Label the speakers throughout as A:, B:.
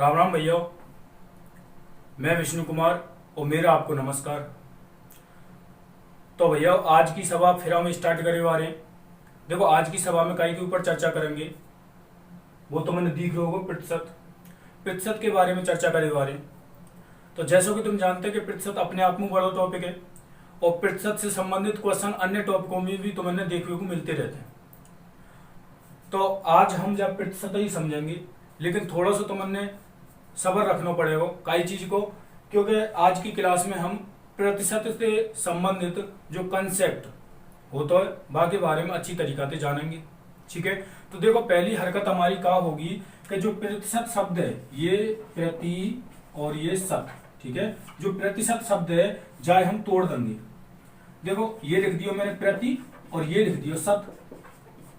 A: राम राम भैया। मैं विष्णु कुमार और मेरा आपको नमस्कार। तो भैया आज की सभा फिर हम स्टार्ट करे वाले हैं। देखो आज की सभा में कई के ऊपर चर्चा करेंगे, वो तो मैंने दिख रहा होगा प्रतिशत प्रतिशत के बारे में चर्चा करे वाले हैं। तो जैसा कि तुम जानते हैं कि प्रतिशत अपने आप में बड़ा टॉपिक है और प्रतिशत से संबंधित क्वेश्चन अन्य टॉपिकों में भी तो मैंने देखने को मिलते रहते हैं। तो आज हम जब प्रतिशत ही समझेंगे, लेकिन थोड़ा सा तो मैंने सब्र रखना पड़ेगा कई चीज को, क्योंकि आज की क्लास में हम प्रतिशत से संबंधित जो कंसेप्ट होता है बाकी बारे में अच्छी तरीका से जानेंगे। ठीक है, तो देखो पहली हरकत हमारी क्या होगी कि जो प्रतिशत शब्द है ये प्रति और ये शत, ठीक है, जो प्रतिशत शब्द है जाए हम तोड़ देंगे। देखो ये लिख दियो मैंने प्रति और ये लिख दियो शत।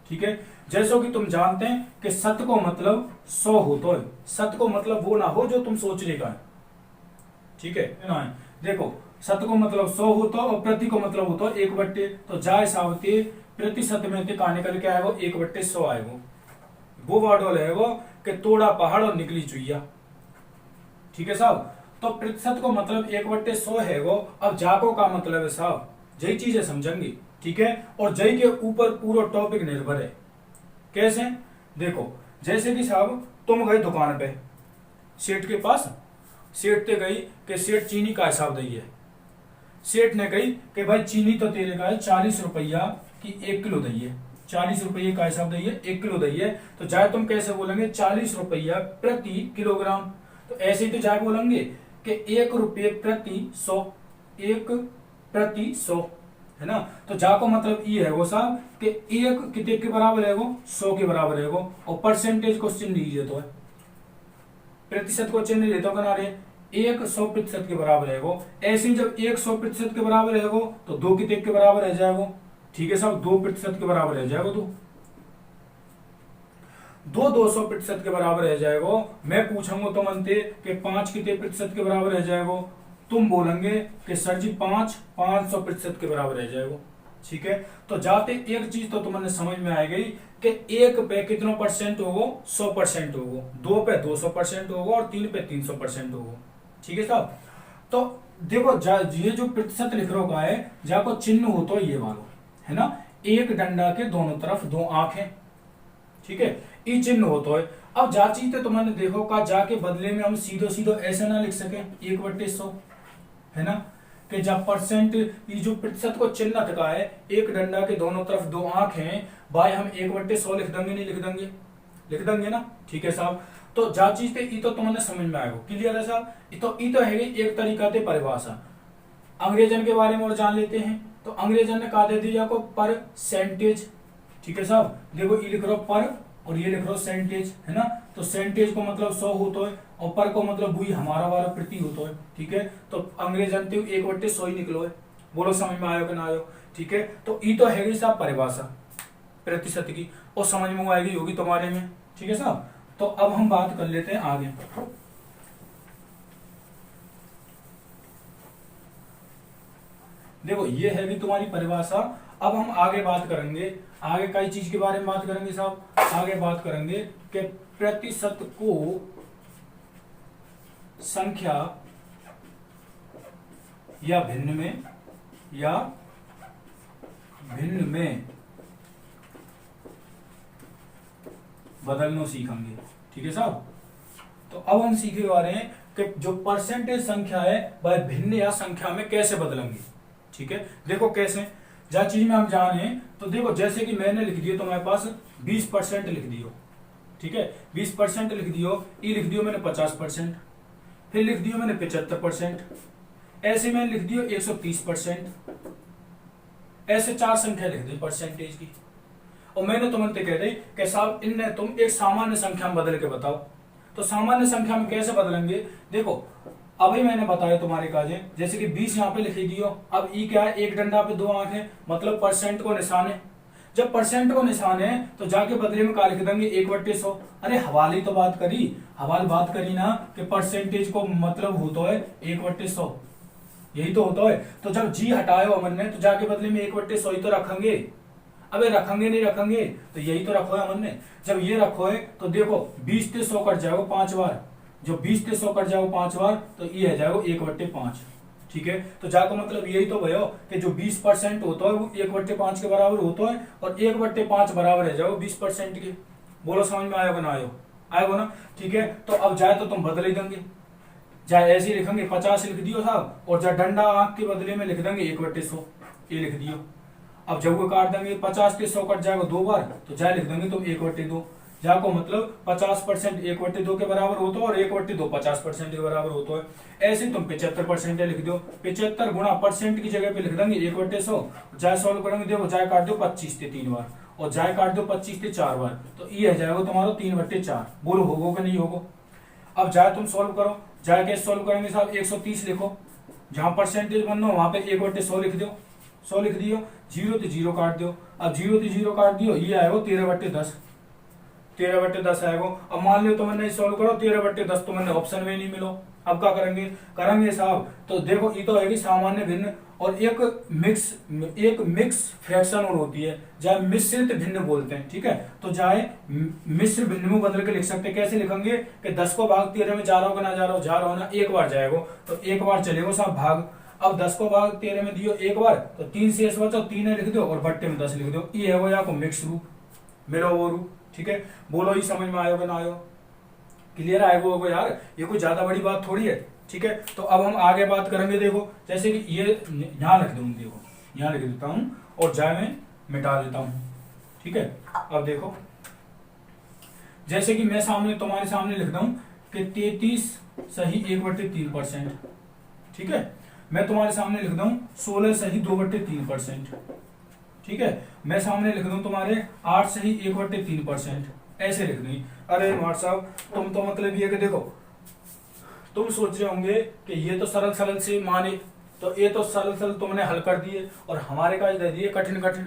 A: ठीक है, जैसो कि तुम जानते हैं कि शत को मतलब 100 होता है, शत को मतलब वो ना हो जो तुम सोच लेगा है। ठीक है ना, देखो शत को मतलब 100 होता है और प्रति को मतलब होता है 1/, तो जाए सावते प्रतिशत में ते का निकल के आएगा 1/100 आएगा। वो वर्ड रहेगा कि तोड़ा पहाड़ और निकली चुईया। ठीक है साहब, तो प्रतिशत को मतलब 1/100 है वो। अब जाको का मतलब है साहब, यही चीजें समझेंगे। ठीक है, और जय के ऊपर पूरा टॉपिक निर्भर है। कैसे? देखो जैसे कि साहब तुम गए दुकान पे सेठ के पास, सेठ ते गई कि सेठ चीनी का हिसाब दी है। सेठ ने कही कि भाई चीनी तो तेरे का है 40 रुपया की 1 किलो दी है, 40 रुपये का हिसाब दी है 1 किलो दी है। तो जाए तुम कैसे बोलेंगे 40 रुपया प्रति किलोग्राम। तो ऐसे ही तो जाए बोलेंगे कि 1 रुपये प्रति 100, 1 प्रति 100, है ना। तो जा को मतलब ये है वो साहब कि 1 कितने के बराबर है वो 100 के बराबर है वो, और परसेंटेज को चिन्ह लीजिए तो है, प्रतिशत को चिन्ह लेते हो किनारे 1 100% के बराबर है वो। ऐसे ही जब 1 100% के बराबर है वो तो 2 कितने के बराबर रह जाएगा। ठीक है साहब, 2% के बराबर रह जाएगा। तो 200% के बराबर रह जाएगा। मैं पूछूंगा तो मनते कि 5 कितने प्रतिशत के बराबर रह जाएगा, तुम बोलेंगे कि सर जी 500% के बराबर रह जाएगा। ठीक है, तो जाते एक चीज तो तुम्हें समझ में आ गई कि 1 पे कितना परसेंट होगा 100% होगा, 2 पे 200% होगा और 3 पे 300% होगा। ठीक है साहब, तो देखो ये जो प्रतिशत लिख रहा है जाको चिन्ह हो तो ये वाला है ना, एक डंडा के दोनों तरफ 2 आंखें। ठीक है, ये चिन्ह होता है। अब जा चीज तो तुमने देखो का जाके बदले में हम सीधो सीधो ऐसे ना लिख सके 1/100, है ना, कि जब परसेंट ये जो प्रतिशत को चिन्ह का है एक डंडा के दोनों तरफ 2 आंख हैं, भाई हम 1/100 लिख देंगे, नहीं लिख देंगे, लिख देंगे ना। ठीक है साहब, तो जा चीज थे तो तुमने समझ में आएगा। क्लियर है साहब, ये तो है एक तरीका से परिभाषा। अंग्रेजन के बारे में और जान लेते हैं। तो अंग्रेजन ने कहा दे दिया को परसेंटेज। ठीक है साहब, देखो ये लिख रहा पर और ये लिख रहा सेंटेज, है ना। तो सेंटेज को मतलब 100 होता है और पर को मतलब वही हमारा वाला प्रति होता है। ठीक है, तो अंग्रेजन 1/100 ही निकलो है। बोलो समझ में आयो कि ना आयो। ठीक है, तो ये तो है साहब परिभाषा प्रतिशत की, और समझ में आएगी होगी तुम्हारे में। ठीक है साहब, तो अब हम बात कर लेते हैं आगे। देखो ये है भी तुम्हारी परिभाषा। अब हम आगे बात करेंगे, आगे कई चीज के बारे में बात करेंगे साहब। आगे बात करेंगे कि प्रतिशत को संख्या या भिन्न में बदलना सीखेंगे। ठीक है साहब, तो अब हम सीखे आ रहे हैं कि जो परसेंटेज संख्या है वह भिन्न या संख्या में कैसे बदलेंगे। ठीक है, देखो कैसे, जा चीज में हम जाने तो देखो जैसे कि मैंने लिख दिया तुम्हारे पास 20% लिख दियो। ठीक है, 20% लिख दियो, ये लिख दियो मैंने 50%, फिर लिख दियो मैंने 75%, ऐसे मैंने लिख दियो 130%, ऐसे 4 संख्या लिख दी परसेंटेज की। और मैंने तुमसे कह दी कि साहब इनने तुम एक सामान्य संख्या में बदल के बताओ। तो सामान्य संख्या में कैसे बदलेंगे, देखो अभी मैंने बताया तुम्हारे काजे, जैसे कि 20 यहाँ पे लिख दियो। अब ई क्या है, एक डंडा पे 2 आंख है, मतलब परसेंट को निशान है। जब परसेंट को निशान है तो जाके बदले में क्या लिख देंगे 1/100। अरे हवाले तो बात करी, हवाल बात करी ना कि परसेंटेज को मतलब होता है 1/100, यही तो होता है। तो जब जी हटायो अमन ने तो जाके बदले में 1/100 ही तो रखेंगे। अबे रखेंगे नहीं रखेंगे तो यही तो रखो है अमन ने। जब ये रखो है तो देखो 20 से 100 कट जाएगा 5 बार, जो 20 से 100 कट जाओ 5 बार तो ये आ जाएगा 1/5। ठीक है, तो जाको मतलब यही तो भयो कि जो 20% होता है वो 1/5 के बराबर होता है, और 1/5 बराबर है जाओ 20% के। बोलो समझ में आएगा ना? आएगा ना? ठीक है, तो अब जाए तो तुम बदल ही देंगे, चाहे ऐसे ही लिखेंगे 50 लिख दियो साहब, और चाहे डंडा आंख के बदले में लिख देंगे 1/100, ये लिख दियो। अब जब वो काट देंगे 50 से 100 कट जाएगा 2 बार, तो चाहे लिख देंगे तुम 1/2। जाको मतलब 50% 1/2 के बराबर होता है, और 1/2 50% के बराबर होता है। ऐसे तुम 75% लिख दो, 75 गुणा परसेंट की जगह पे लिख देंगे 1/100। जाए सॉल्व करेंगे, देखो जाए काट दो 25 से 3 बार, और जाए काट दो 25 से 4 बार, तो ये आ जाएगा तुम्हारा 3/4। बोलो होगो कि नहीं होगो? अब जाए तुम सॉल्व करो, जाए कैसे सॉल्व करेंगे साहब? 130 लिखो, जहां परसेंटेज बनना हो वहां पे 1/100 लिख दो, 100 लिख दियो, 0 से 0 काट दो। अब 0 से 0 काट दियो, ये आएगा 13/10, 13/10 आएगा। अब मान लो तुमने सॉल्व करो 13/10, तुमने ऑप्शन में नहीं मिलो, अब क्या करेंगे साहब? तो देखो ये तो है कि सामान्य भिन्न, और एक मिक्स फ्रैक्शन और होती है, जाए मिश्रित भिन्न बोलते हैं। ठीक है, तो जाए मिश्र भिन्न में बदल के लिख सकते हैं। कैसे लिखेंगे कि 10 को भाग 13 में जा रहा हो ना जा रहा हो ना, एक बार जाएगा तो एक बार चलेगा साहब भाग। अब 10 को भाग 13 में दियो एक बार, तो 3 शेष बचा, 3 लिख दो और बट्टे में 10 लिख दो, ये है वो या को मिक्स रूप, मिलो वो रूप। ठीक है, बोलो ये समझ में आयो ना आयो? क्लियर आएगा होगा यार, ये कोई ज्यादा बड़ी बात थोड़ी है। ठीक है, तो अब हम आगे बात करेंगे। देखो जैसे कि ये यहां लिख दूं, देखो यहां लिख देता हूं, और जाए में मिटा देता हूं। ठीक है, अब देखो जैसे कि मैं तुम्हारे सामने लिख दूं कि 33 सही 1/3%। ठीक है, मैं तुम्हारे सामने लिख दूं 16 सही 2/3%। ठीक है, मैं सामने लिख दूं तुम्हारे 8 सही 1/3%, ऐसे लिख दूं। अरे मार साहब, तुम तो मतलब ये कि देखो तुम सोच रहे होंगे कि ये तो सरल सरल से माने, तो ये तो सरल सरल तुमने हल कर दिए, और हमारे का दे दिए कठिन कठिन।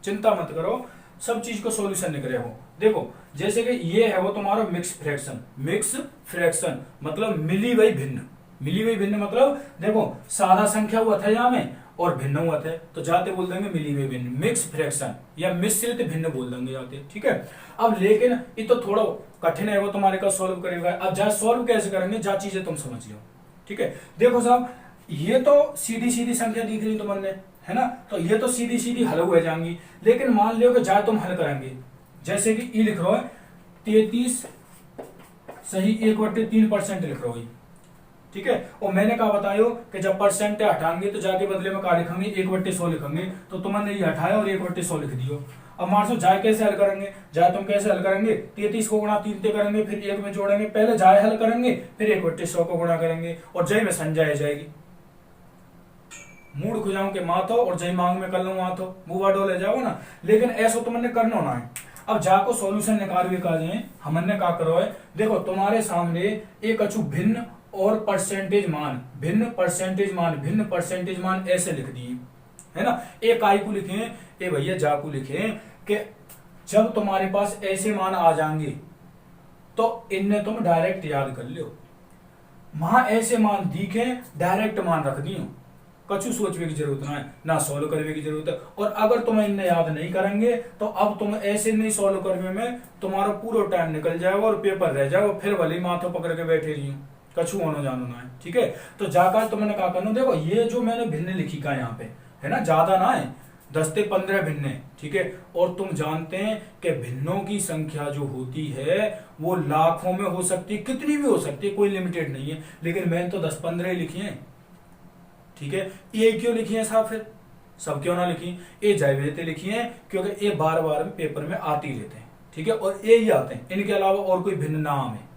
A: चिंता मत करो, सब चीज को सॉल्यूशन निकले हो। देखो जैसे कि ये है वो तुम्हारा मिक्स फ्रैक्शन मतलब मिली हुई भिन्न मतलब देखो सादा संख्या हुआ था यहाँ में और भिन्न हुआ था, तो जाते बोल देंगे मिली हुई भिन्न, मिक्स फ्रैक्शन या मिश्रित भिन्न बोल देंगे जाते। ठीक है, अब लेकिन ये तो थोड़ा कठिन है, वो तुम्हारे का सॉल्व करेगा। अब जा सॉल्व कैसे करेंगे, जा चीजें तुम समझ लो। ठीक है, देखो साहब ये तो सीधी सीधी संख्या दिख रही तुमने, है ना, तो ये तो सीधी सीधी हल हो जाएंगी। लेकिन मान लो कि जा तुम हल करेंगे, जैसे कि ई लिख रहा है 33 सही 1/3% लिख रहा है। ठीक है, और मैंने कहा बतायो कि जब परसेंट हटाएंगे तो जाके बदले में क्या लिखेंगे 1/100 लिखेंगे, तो तुमने ये हटाया और 1/100 लिख दियो। अब मान सो जाए कैसे हल करेंगे, जाए तुम कैसे हल करेंगे, 33 को गुणा 3 से करेंगे, फिर 1 में जोड़ेंगे, पहले जाए हल करेंगे, फिर 1/100 को गुणा करेंगे, और जय में संजय जाएगी। मूड खुजाऊं के माथो और जय मांग में कर लू माथो, बुआ डोले जाओ ना, लेकिन ऐसा तुमने करना ना है। अब जाको सॉल्यूशन निकाल का हमने क्या करो है, देखो तुम्हारे सामने एक अचूक भिन्न और परसेंटेज मान, भिन्न परसेंटेज मान ऐसे लिख दिए, है ना। एक आई को लिखे, ए भैया जा को लिखे कि जब तुम्हारे पास ऐसे मान आ जाएंगे तो इनने तुम डायरेक्ट याद कर लो। वहां ऐसे मान दिखे डायरेक्ट मान रख दियो, कछु सोचने की जरूरत ना है, ना सॉल्व करने की जरूरत है। और अगर तुम इन्हें याद नहीं करेंगे तो अब तुम ऐसे नहीं सॉल्व करने में तुम्हारा पूरा टाइम निकल जाएगा और पेपर रह जाएगा, फिर भले माथों पकड़ के बैठे रही कछु होना जानो ना है। ठीक है, तो जाकर तुमने क्या करना, देखो ये जो मैंने भिन्न लिखी का यहाँ पे है ना, ज्यादा ना है, 10 से 15 भिन्न है। ठीक है, और तुम जानते हैं कि भिन्नों की संख्या जो होती है वो लाखों में हो सकती है, कितनी भी हो सकती है, कोई लिमिटेड नहीं है, लेकिन मैंने तो 10-15 लिखी है। ठीक है, ये क्यों लिखी है साहब, फिर सब क्यों ना लिखी, ये जायवेते लिखी है क्योंकि ये बार बार पेपर में आती रहते हैं। ठीक है, और ये ही आते हैं, इनके अलावा और कोई भिन्न नाम है।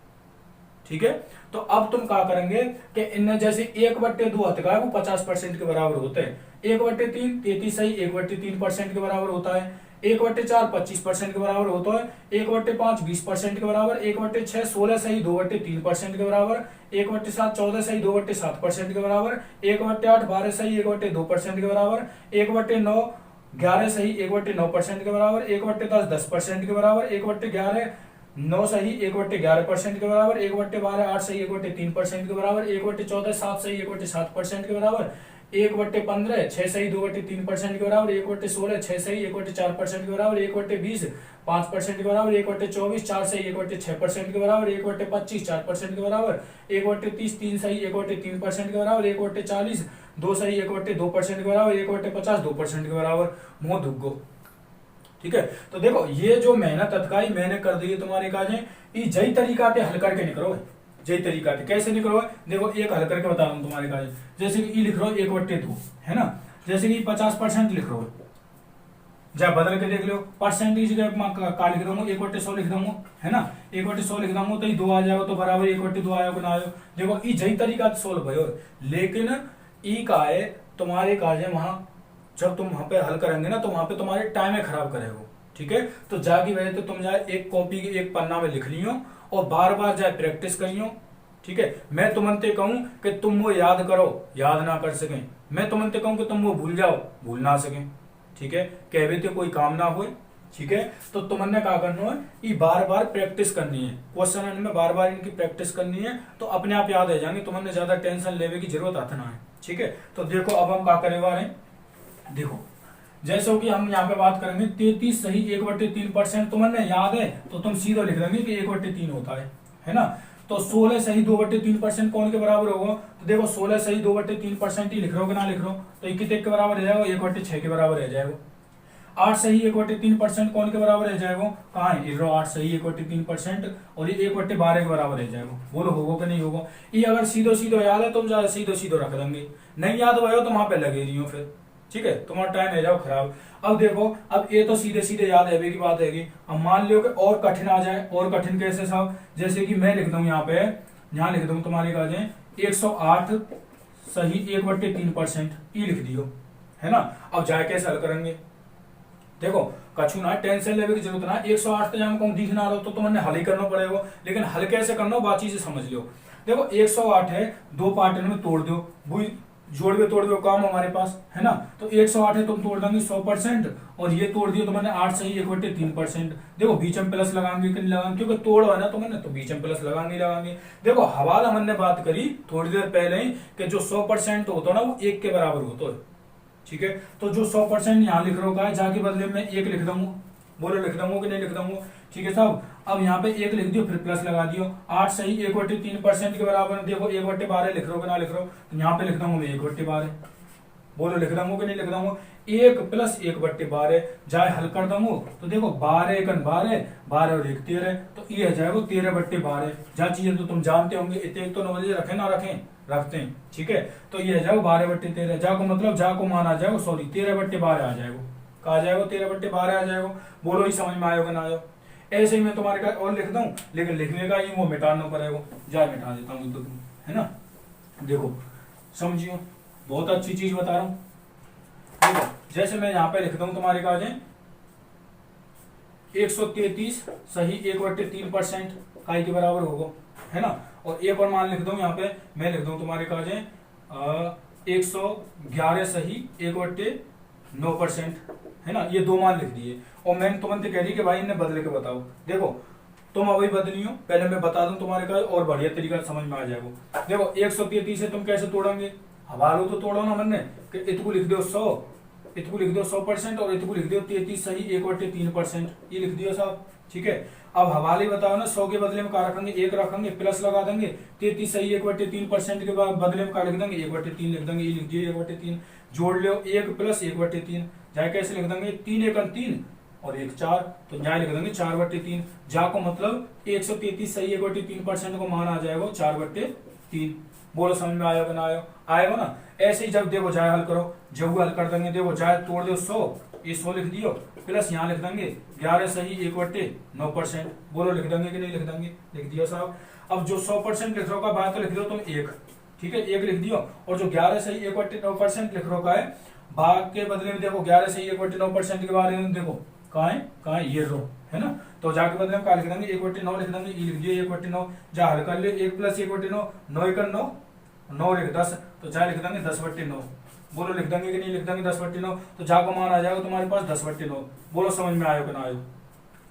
A: ठीक है, तो अब तुम क्या करेंगे कि इनमें जैसे 1/2 होता है वो 50% के बराबर होते हैं, 1/3 33 सही 1/3% के बराबर होता है, 1/4 25% के बराबर होता है, 1/5 20% के बराबर, 1/6 16 सही 2/3% के बराबर, 1/7 14 सही 2/7% के बराबर, 1/8 12 सही 1/2% के बराबर, 1/9 11 सही 1/9% के बराबर, 1/10 10% के बराबर, 1/11 9 सही 1/11% के बराबर, 1/12 8 सही 1/3% के बराबर, 1/14 7 सही 1/7% के बराबर, 1/15 6 सही 2/3% के बराबर, 1/16 6 सही 1/4% के बराबर, 1/20 5% के बराबर, 1/24 4 सही 1/6% के बराबर, 1/25 4% के बराबर, 1/30 3 सही 1/3% के बराबर, 1/40 2 सही 1/2% के बराबर, 1/50 2% के बराबर। मोह दुग्गो। ठीक है, तो देखो ये जो मेहनत अतकाई मैंने कर दी है तुम्हारे काजे, ये जई तरीका ते हल करके निकलो। जई तरीका थे कैसे निकलो, देखो एक हल करके बता रहा हूं तुम्हारे काजे। जैसे कि ई लिख रहे हो 1/2 है ना, जैसे कि 50% लिख रहे हो, जा बदल के देख लो, परसेंटेज का लिख दूंगा 1/100 लिख दूंगा, है ना, 1/100 लिख दूंगा तो ये 2 आ जाएगा, तो बराबर 1/2 आयो कि ना आयो। देखो ई जई तरीका से सोल्व भयो, लेकिन ई का है तुम्हारे काजे वहां जब तुम वहां पे हल करेंगे ना, तो वहां पे तुम्हारे टाइम खराब करेगा। ठीक है, तो जाकी वजह तो तुम जाए एक कॉपी के एक पन्ना में लिख लियो और बार बार जाए प्रैक्टिस करियो। ठीक है, मैं तुमंते कहूं कि तुम वो याद करो, याद ना कर सके, मैं तुमंते कहूं कि तुम वो भूल जाओ, भूल ना सके। ठीक है, कहवे तो कोई काम ना हो। ठीक है, तो तुमने क्या करना है, ये बार बार प्रैक्टिस करनी है, क्वेश्चन में बार बार इनकी प्रैक्टिस करनी है, तो अपने आप याद आ जाएंगे, तुमने ज्यादा टेंशन लेने की जरूरत आता ना है। ठीक है, तो देखो अब हम क्या करे वाले, देखो जैसे कि हम यहाँ पे बात करेंगे 33 सही 1/3%, तुम्हें याद है तो तुम सीधा लिख देंगे कि 1/3 होता है ना। तो 16 सही 2/3% कौन के बराबर होगा, तो देखो 16 सही 2/3% ही लिख रहे हो कि ना लिख रहे हो, तो 21 के बराबर रह जाएगा, 1/6 के बराबर रह जाएगा। 8 सही 1/3% कौन के बराबर रह जाएगा, कहाँ है 8 सही 1/3% और ये 1/12 के बराबर रह जाएगा। बोलो होगा कि नहीं होगा। ये अगर सीधो सीधो याद है तुम ज्यादा सीधो सीधो रख देंगे, नहीं याद हुआ तो वहां पे लगे रही हो फिर। ठीक है, तुम्हारा टाइम है जाओ खराब। अब देखो, अब ये तो सीधे सीधे याद है की बात है। अब मान लो कि और कठिन आ जाए, और कठिन कैसे साहब, जैसे कि मैं लिख दूं यहाँ पे, यहाँ लिख दूं तुम्हारे का जाए 108 सही 1/3% ये लिख दियो, है ना। अब जाए कैसे हल करेंगे, देखो कछु ना टेंशन लेने की जरूरत ना, 108 तो जहाँ कहूँ दिख ना रहो तो तुम्हें हल ही करना पड़ेगा, लेकिन हल कैसे करना बात चीज समझ लो। देखो 108 है, दो पार्ट में तोड़ दो, जोड़ के तोड़ दो काम हमारे पास, है ना। तो 108 है तुम तोड़ देंगे 100%, और ये तोड़ दिया तुमने 8 सही 1/3%। देखो बीच में प्लस लगाएंगे कि नहीं लगाएंगे, क्योंकि तोड़ है ना तुमने, तो बीच में प्लस लगाएंगे लगाएंगे। देखो हवाला हमने बात करी थोड़ी देर पहले ही कि जो 100% होता है ना वो 1 के बराबर होता है। ठीक है, तो जो 100% यहाँ लिख रहा है जाके बदले में 1 लिख दूंगा, बोलो लिख दूंगा कि नहीं लिख दूंगा। ठीक है साहब, अब यहाँ पे 1 लिख दियो फिर प्लस लगा दियो, 8 सही 1/3% के बराबर। देखो 1/12 लिख रहे हो कि ना लिख रहे हो, तो यहाँ पे लिख दूंगा मैं 1/12, बोलो लिख दूंगा कि नहीं लिख दूंगा। 1 + 1/12 जाए हल कर दूंगा, तो देखो 12 × 12 12 और 1 13, तो ये आ जाएगा 13/12। जहाँ चीजें तो तुम जानते होंगे, इतने तो नॉलेज रखे ना रखें, रखते हैं। ठीक है, तो ये आ जाएगा 12/13, जा को मतलब जा को मान आ जाएगा, सॉरी 13/12 आ जाएगा, कहा जाएगा 13/12 आ जाएगा। बोलो ही समझ में आएगा ना आएगा। ऐसे ही मैं तुम्हारे का और लिख दूं, लेकिन लिखने का ही वो मिटाना पड़ेगा, जा मिटा देता हूँ तो, है ना। देखो समझियो, बहुत अच्छी चीज बता रहा हूं। देखो जैसे मैं यहाँ पे लिख दूं तुम्हारे का 133 सही 1/3% काय के बराबर होगा, है ना। और एक और मान लिख दूं यहाँ पे, मैं लिख दूं तुम्हारे का 111 सही 1/9%, है ना। ये दो मान लिख दिए, और मैंने तुरंत कह दी कि भाई इन्हें बदल के बताओ। देखो तुम अभी बदली हो, पहले मैं बता दूं तुम्हारे का और बढ़िया तरीका समझ में आ जाएगा। देखो 133 से तुम कैसे तोड़ोगे, हवालो तो तोड़ो ना मैंने कि इतको लिख दो 100, इतको लिख दो 100% और इतको लिख दो 33 सही 1/3%, ये लिख दियो साहब। ठीक है, अब हवाले बताओ ना, 100 के बदले में क्या रखेंगे, 1 रखेंगे, प्लस लगा देंगे, 33 सही 1/3% के बाद बदले में क्या लिख देंगे 1/3 लिख देंगे, ये लिख दिए 1/3, जोड़ लो 1 + 1/3, जाए कैसे लिख देंगे 3 × 3 और 1 4, तो न्याय लिख देंगे 4/3, जा को मतलब 133 सही 1/3% को मान आ जाएगा 4/3। बोलो समझ में आएगा ना आएगा ना। ऐसे ही जब देखो जाए हल करो, जब हल कर देंगे, देखो जाए तोड़ दो 100, ये 100 लिख दियो, प्लस यहाँ लिख देंगे 11 सही 1/9%, बोलो लिख देंगे कि नहीं लिख देंगे, लिख दिया साहब। अब जो 100% लिख रहा बात तो लिख दो तुम 1, ठीक है 1 लिख दियो, और जो 11 सही 1/9% लिख रहा है भाग के बदले में देखो 11 सही 1/9% के बारे में देखो कहाँ है ये रो, है ना। तो जाके बदले में क्या लिख देंगे 1/9 लिख देंगे, ये लिख दिए 1/9, जा हल कर ले 1 + 1/9, 9 × 9 9 लिख 10, तो जा लिख देंगे 10/9, बोलो लिख देंगे कि नहीं लिख देंगे 10/9, तो जा का मान आ जाएगा तुम्हारे पास 10/9। बोलो समझ में आयो कि ना आयो,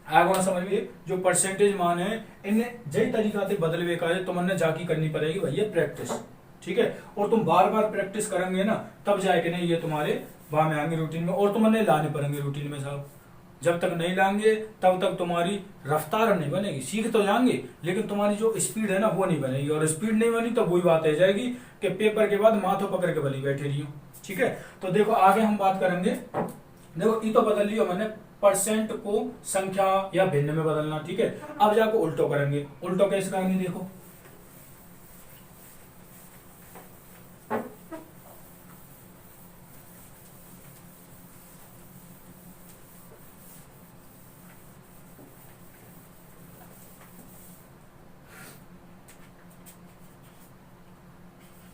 A: आएगा ना समझ में। जो परसेंटेज मान है इन्हें जय तरीका से बदलवे का है, तुमने जाकी करनी पड़ेगी भैया प्रैक्टिस। ठीक है। और तुम बार बार प्रैक्टिस करेंगे ना, तब जाके नहीं ये तुम्हारे वहां में आएंगे रूटीन में, और तुम्हें लाने पड़ेंगे रूटीन में साहब। जब तक नहीं लाएंगे तब तक तुम्हारी रफ्तार नहीं बनेगी। सीख तो जाएंगे लेकिन तुम्हारी जो स्पीड है ना वो नहीं बनेगी, और स्पीड नहीं बनी तो वही बात आ जाएगी कि पेपर के बाद माथों पकड़ के बनी बैठे रही हो। ठीक है, तो देखो आगे हम बात करेंगे। देखो ये तो बदल लियो मैंने, परसेंट को संख्या या भिन्न में बदलना। ठीक है, अब जाकर उल्टो करेंगे। उल्टो कैसे करेंगे देखो,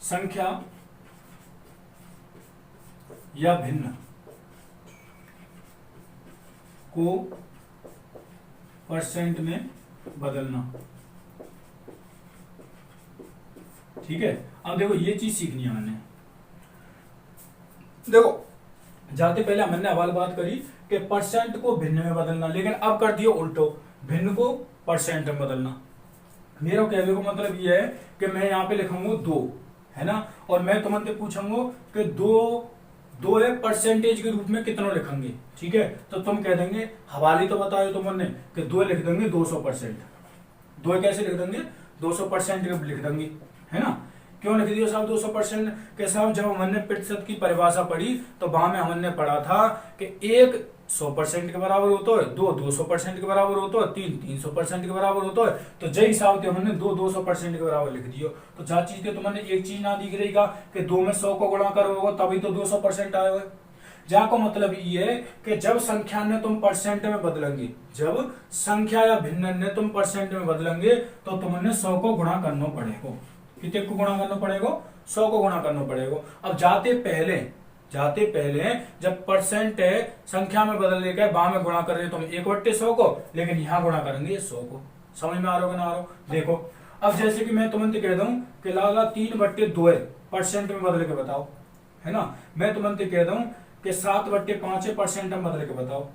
A: संख्या या भिन्न को परसेंट में बदलना। ठीक है, अब देखो ये चीज सीखनी है मैंने। देखो जाते पहले मैंने अवाल बात करी कि परसेंट को भिन्न में बदलना, लेकिन अब कर दियो उल्टो, भिन्न को परसेंट में बदलना। मेरा कहने को मतलब ये है कि मैं यहाँ पे लिखूंगा 2, है ना, और मैं तुमसे पूछूंगा कि 2 है परसेंटेज के रूप में कितना लिखेंगे। ठीक है, तो तुम कह देंगे हवाले तो बताओ तुमने कि 2 लिख देंगे 200%। 2 कैसे लिख देंगे, 200% लिख देंगे, है ना। क्यों लिख दिया साहब 200% के साहब, जब हमने प्रतिशत की परिभाषा पढ़ी तो वहां में हमने पढ़ा था कि 1 100% के बराबर होता है, 2 200% के बराबर होता है, 3 300% के बराबर होता है। तो जय हिसाब से हमने 2 200% के बराबर लिख दियो। तो जहाँ चीज के तुमने एक चीज ना दिख रही का कि 2 में 100 को गुणा करोगे तभी तो 200% आएगा। जहाँ को मतलब ये है कि जब संख्या ने तुम परसेंट में बदलेंगे, जब संख्या या भिन्न ने तुम परसेंट में बदलेंगे तो तुमने 100 को गुणा करना पड़ेगा। कितने को गुणा करना पड़ेगा, 100 को गुणा करना पड़ेगा। अब जाते पहले जब परसेंट है संख्या में बदल देगा, वहां में गुणा कर रहे तुम 1/100 को, लेकिन यहाँ गुणा करेंगे 100 को। समझ में आ रहा हो ना आ रहा हो? देखो अब जैसे कि मैं तुमसे कह दूं कि लाला 3/2 है, परसेंट में बदल के बताओ, है ना। मैं तुमसे कह दूं कि 7/5 है, परसेंट में बदल के बताओ।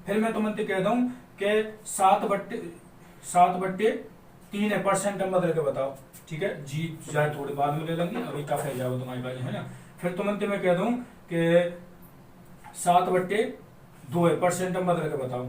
A: फिर मैं तुमसे कह दूं कि 7/3 है, परसेंट में बदल के बताओ। ठीक है जी, जाए थोड़ी बाद में ले लेंगे, अभी टफ है जाओ तुम्हारी बात, है ना। फिर तुमसे मैं कह दूं कि 7/2 है, परसेंट में बदल के बताओ,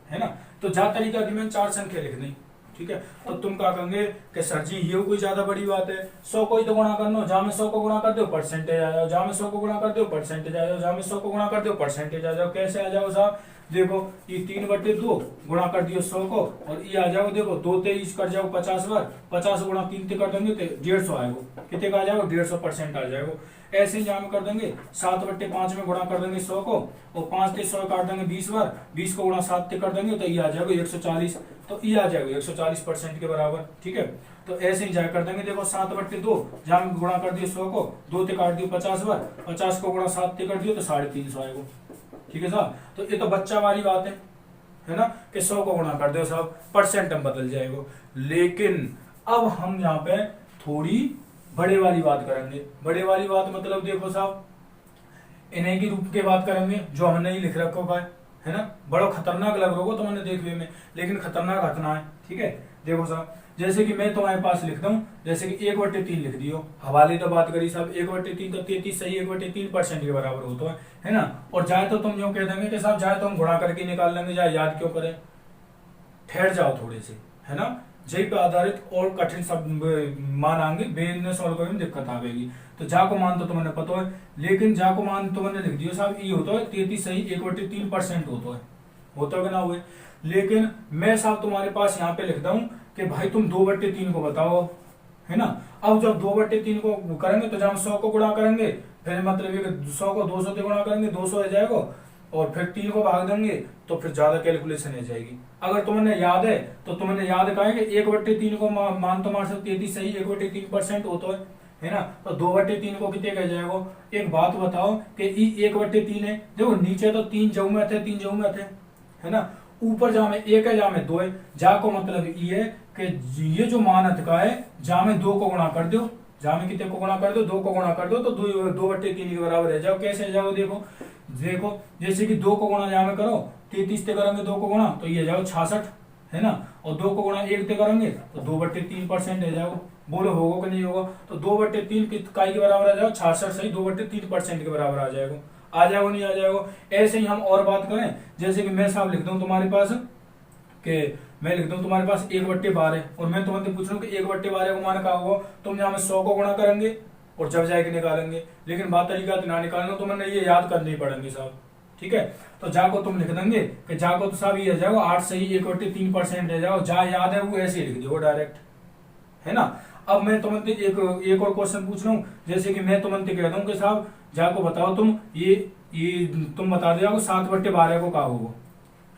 A: है ना। तो जा तरीका की मैंने 4 संख्या लिख दी। ठीक है, तो तुम क्या कहोगे कि सर जी ये कोई ज्यादा बड़ी बात है, 100 को ही तो गुणा करना, जहां में 100 को गुणा कर दो परसेंटेज आ जाओ, जहां में 100 को गुणा कर दो परसेंटेज आ जाओ, जहां में 100 को गुणा कर दो परसेंटेज आ जाओ। कैसे आ जाओ साहब, देखो ये 3/2 गुणा कर दियो 100 को, और ये आ जाओ देखो 2 23 कर जाओ 50 बार, 50 गुणा 3 से कर देंगे तो 150 आएगा। कितने का आ जाएगा, 150% आ जाएगा। ऐसे ही जहां में कर देंगे 7/5 में गुणा कर देंगे 100 को, और 5 से 100 काट देंगे 20 बार, 20 को गुणा 7 से कर देंगे तो ये आ जाएगा 140। तो ये आ जाएगा 140% के बराबर। ठीक है, तो ऐसे ही जाकर कर देंगे। देखो 7/2 जहां में गुणा कर दिए 100 को, 2 से काट दिए 50 बार, 50 को गुणा 7 से कर दिए तो 350 आएगा। ठीक है साहब, तो ये तो बच्चा वाली बात है ना, कि 100 को गुणा कर दो साहब, परसेंट में बदल जाएगा। लेकिन अब हम यहाँ पे थोड़ी बड़े वाली बात करेंगे। बड़े वाली बात मतलब देखो साहब, इन्हीं की रूप के बात करेंगे जो हमने ही लिख रखा है ना। बड़ा खतरनाक लग रहा होगा तो मैंने देखने में, लेकिन खतरनाक रखना है। ठीक है, देखो साहब जैसे कि मैं तुम्हारे पास लिखता हूँ, जैसे कि 1/3 लिख दियो, हवाले तो बात करी साहब, 1/3 तो 33 सही 1/3% के बराबर होता है ना। और जाए तो तुम यूं कह देंगे कि साहब जाए तो हम गुणा करके निकाल लेंगे, जाए याद क्यों करें, ठहर जाओ थोड़े से, है ना। जय पे आधारित और कठिन शब्द मान आएंगे, बेन सॉल्व करने में दिक्कत आएगी। तो जा को मान तो तुम्हें पता है, लेकिन जा को मान तुमने लिख दियो साहब, ये होता है 33 सही 1/3% होता है कि ना हुए। लेकिन मैं साहब तुम्हारे पास यहाँ पे लिखता हूँ कि भाई तुम 2/3 को बताओ, है ना। अब जब 2/3 को करेंगे तो जब 100 को गुणा करेंगे, फिर मतलब ये 100 को 200 से गुणा करेंगे 200 आ जाएगा, और फिर 3 को भाग देंगे तो फिर ज्यादा कैलकुलेशन हो जाएगी। अगर तुमने याद है तो तुमने याद कहा कि 1/3 को मान तो मार सकते 33 सही 1/3% होता है ना। तो 2/3 को कितने कह जाएगा। एक बात बताओ कि 1/3 है, देखो नीचे तो 3 जऊ में थे, 3 जऊ में थे, है ना। ऊपर जहां में 1 है जहां में 2 है, जा को मतलब ये है कि ये जो मान का है जहां में 2 को गुणा कर दो, जहां में कितने को गुणा कर दो, 2 को गुणा कर दो तो 2/3 के बराबर है। जाओ कैसे जाओ, देखो जैसे कि 2 को गुणा जहां में करो 33 से करेंगे 2 को गुणा तो ये जाओ 66, है ना। और 2 को गुणा 1 से करेंगे तो 2/3% है जाओ। बोलो होगा कि नहीं होगा? तो 2/3 काई के बराबर आ जाएगा? 66 सही 2/3% के बराबर आ जाएगा। आ जाएगा नहीं आ जाएगा? ऐसे ही हम और बात करें, जैसे कि मैं साहब लिख दूं तुम्हारे पास कि मैं लिख दूं तुम्हारे पास 1/12 और मैं तुमसे पूछ रहा हूँ कि 1/12 को मान का होगा, तुम यहाँ में 100 को गुणा करेंगे और जब जाके निकालेंगे। लेकिन बात तरीका तो ना निकालना, तो मैंने ये याद करनी पड़ेंगे साहब। ठीक है, तो जा को तुम लिख देंगे कि जा को तो साहब ये जाएगा 8 सही 1/3% रह जाओ। जा याद है वो ऐसे ही लिख दो डायरेक्ट, है ना। अब मैं तुमसे एक और क्वेश्चन पूछ रहा हूँ, जैसे कि मैं तुमसे कह दूं कि साहब जा को बताओ तुम ये तुम बता दो 7/12 को का होगा,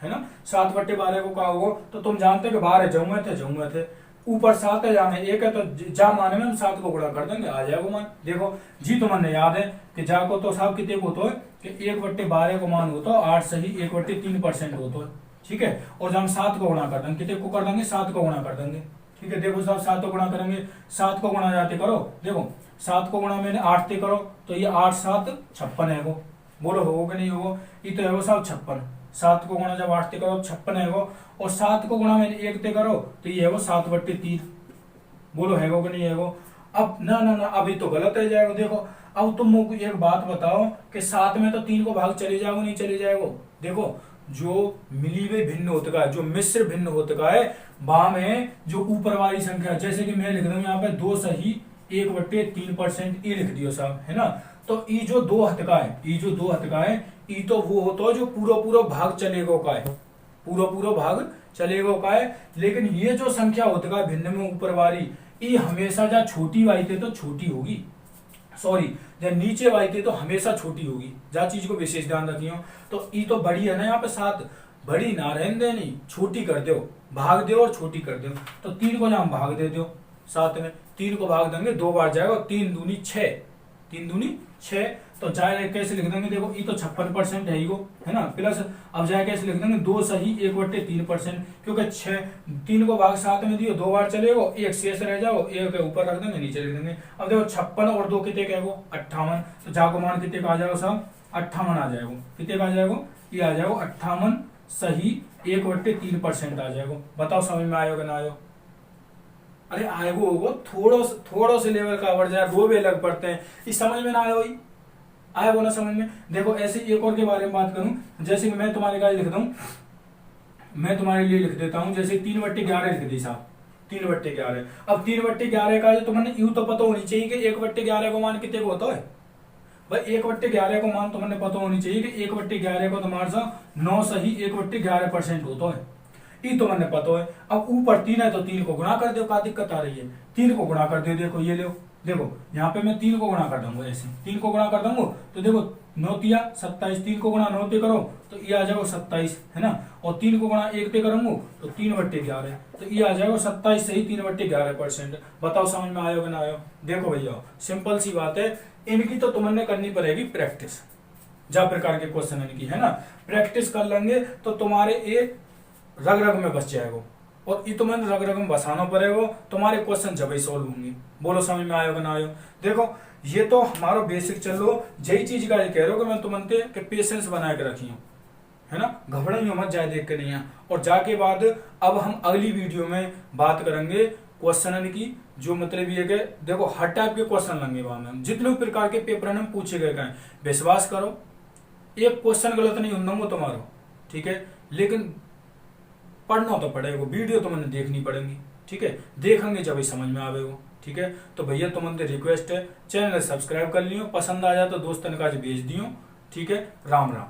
A: है ना। 7/12 को का होगा, तो तुम जानते हो कि 12 जमुए थे ऊपर 7 है, जाने 1 है, तो जा माने में हम 7 को गुणा कर देंगे, आ जाएगा मान। देखो जी तुम्हें याद है कि जा को तो साहब कितने को होता है कि 1/12 को मान होता है 8 सही 1/3% होता है। ठीक है, और जब हम 7 को गुणा कर देंगे, कितने को कर देंगे? 7 को गुणा कर देंगे। ठीक है, देखो साहब 7 को गुणा करेंगे, 7 को गुणा जाते करो, देखो 7 को गुणा मैंने 8 से करो, तो ये 8 7 56 है वो। बोलो होगा कि नहीं होगा? ये तो है वो साहब 56। 7 को गुणा जब 8 से करो 56 है वो, और 7 को गुणा मैंने 1 से करो तो ये है वो 7/3। बोलो है वो कि नहीं है वो? अब ना ना ना अभी तो गलत है जाएगा। देखो अब तुम मुझको एक बात बताओ कि 7 में तो 3 को भाग चले जाओ नहीं चले जाएगा? देखो जो मिली हुई भिन्न होता है, जो मिश्र भिन्न होता है, वहां में जो ऊपर वाली संख्या, जैसे कि मैं लिख दूं यहाँ पे 2 सही 1/3% ई लिख दियो साहब, है ना। तो ई जो 2 हथका है, ई तो वो होता है जो पूरा भाग चलेगा का है, पूरा भाग चलेगा का है। लेकिन ये जो संख्या होता है भिन्न में ऊपर वाली, ई हमेशा जहाँ छोटी वाई थे तो छोटी होगी, सॉरी जब नीचे वाई थी तो हमेशा छोटी होगी। जा चीज को विशेष ध्यान रखियो। तो ई तो बड़ी है ना यहाँ पे 7, बड़ी ना रहने देनी, छोटी कर दो, भाग दो और छोटी कर दो। तो 3 को जहाँ भाग दे दो 7 में, 3 को भाग देंगे 2 बार जाएगा, 3 दूनी 6, 3 दूनी 6। तो जाए कैसे लिख देंगे? देखो ये तो 56% है ही, है ना, प्लस अब जाए कैसे लिख देंगे? 2 सही 1/3%, क्योंकि 3 को भाग 7 में दियो, 2 बार चलेगो, 1 शेष रह जाओ, 1 के ऊपर रख देंगे, नीचे लिख देंगे। अब देखो 56 और 2 कितने का 58, तो जाको मान कितने का आ जाएगा साहब? 58 आ जाएगा। कितने का आ जाएगा? ये आ जाएगा 58 सही 1/3% आ जाएगा। बताओ समझ में आयो कि ना आयो? अरे आएगो होगा, थोड़ा से लेवल का बढ़ जाए, वो भी अलग पड़ते हैं, इस समझ में ना आयो ही आया वो ना समझ में। देखो ऐसे एक और के बारे में बात करूं, जैसे कि मैं तुम्हारे लिए लिख दूं, मैं तुम्हारे लिए लिख देता हूं, जैसे 3/11 लिख दी साहब, 3/11। अब 3/11 का जो तुम्हें यूं तो पता होनी चाहिए कि 1/11 को मान कितने को होता है भाई? 1/11 को मान तुम्हें पता होनी चाहिए कि 1/11 को तुम्हारे साथ 9 सही 1/11% होता है, ये तो मैंने पता है। अब ऊपर 3 है तो 3 को गुणा कर दो, क्या दिक्कत आ रही है? 3 को गुणा कर दो, देखो ये लो, देखो यहाँ पे मैं 3 को गुणा कर दूंगा, ऐसे 3 को गुणा कर दूंगा तो देखो 9 तिया 27, 3 को गुणा 9 से करो तो ये आ जाएगा 27, है ना। और 3 को गुणा 1 से करूंगा तो 3/11, तो ये आ जाएगा 27 सही 3/11%। बताओ समझ में आयो कि ना आयो? देखो भैया सिंपल सी बात है, इनकी तो तुमने करनी पड़ेगी प्रैक्टिस, जा प्रकार के क्वेश्चन इनकी, है ना। प्रैक्टिस कर लेंगे तो तुम्हारे एक रग रग में बस जाएगा, और ये तुम्हें रग रग में बसाना पड़ेगा, तुम्हारे क्वेश्चन जब ही सोल्व होंगे। बोलो समझ में आयो कि ना आयो? देखो ये तो हमारा बेसिक चल लो, यही चीज का कह रहे हो कि मैं तुमसे कि पेशेंस बना के रखी हूँ, है ना, घबराइयो मत जाए देख के नहीं है। और जाके बाद अब हम अगली वीडियो में बात करेंगे क्वेश्चन की, जो मतलब ये कि देखो हर टाइप के क्वेश्चन लेंगे वहां में, जितने प्रकार के पेपर में पूछे गए हैं, विश्वास करो एक क्वेश्चन गलत नहीं होगा तुम्हारा, ठीक है। लेकिन पढ़ना तो पड़ेगा, वीडियो तो मैंने देखनी पड़ेगी, ठीक है, देखेंगे जब ही समझ में आवेगा, ठीक है। तो भैया तुमसे रिक्वेस्ट है चैनल सब्सक्राइब कर लियो, पसंद आ जाए तो दोस्तन का भेज दियो, ठीक है। राम राम।